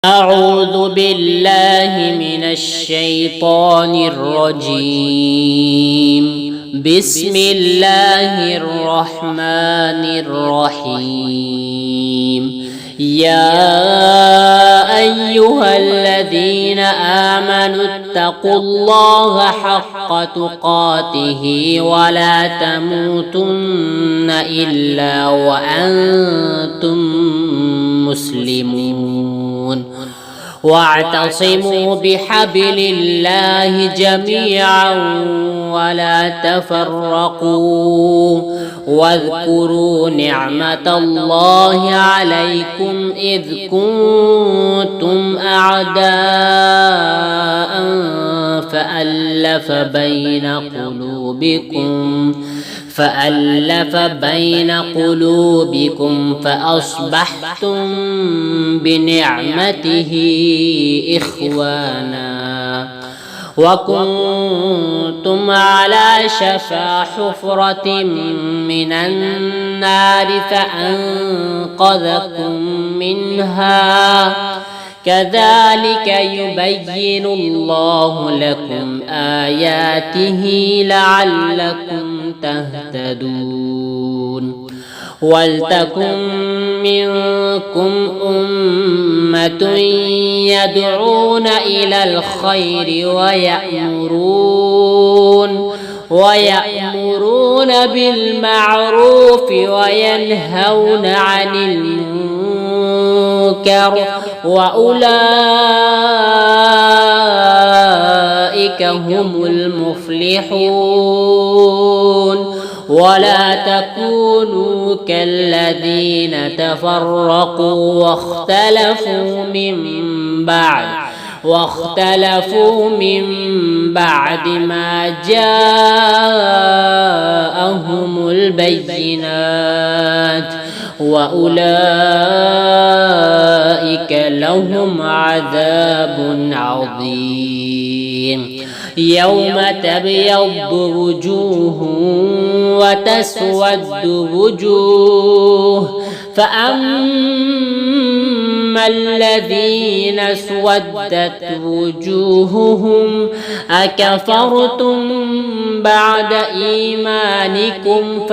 أعوذ بالله من الشيطان الرجيم. بسم الله الرحمن الرحيم. يا أيها الذين آمنوا اتقوا الله حق تقاته ولا تموتن إلا وأنتم مسلمون. واعتصموا بحبل الله جميعا ولا تفرقوا واذكروا نعمة الله عليكم إذ كنتم أعداء فألف بين قلوبكم فأصبحتم بنعمته إخوانا وكنتم على شفا حفرة من النار فأنقذكم منها. كذلك يبين الله لكم آياته لعلكم تهتدون. ولتكن منكم أمة يدعون إلى الخير ويأمرون بالمعروف وينهون عن المنكر وأولئك هم المفلحون. ولا تكونوا كالذين تفرقوا واختلفوا من بعد ما جاءهم البينات وأولئك لهم عذاب عظيم. يوم تبيض وجوه وتسود وجوه فأما الذين اسودت وجوههم أكفرتم بعد إيمانكم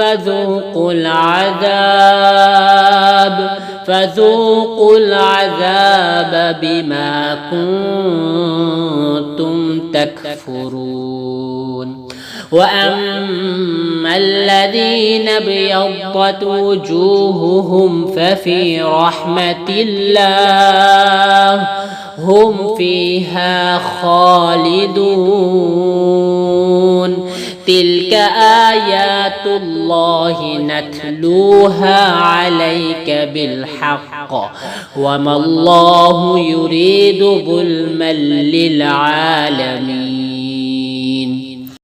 فذوقوا العذاب بما كنتم تكفرون. وأما الذين ابيضت وجوههم ففي رحمة الله هم فيها خالدون. تلك آيات الله نتلوها عليك بالحق وما الله يريد ظلما للعالمين.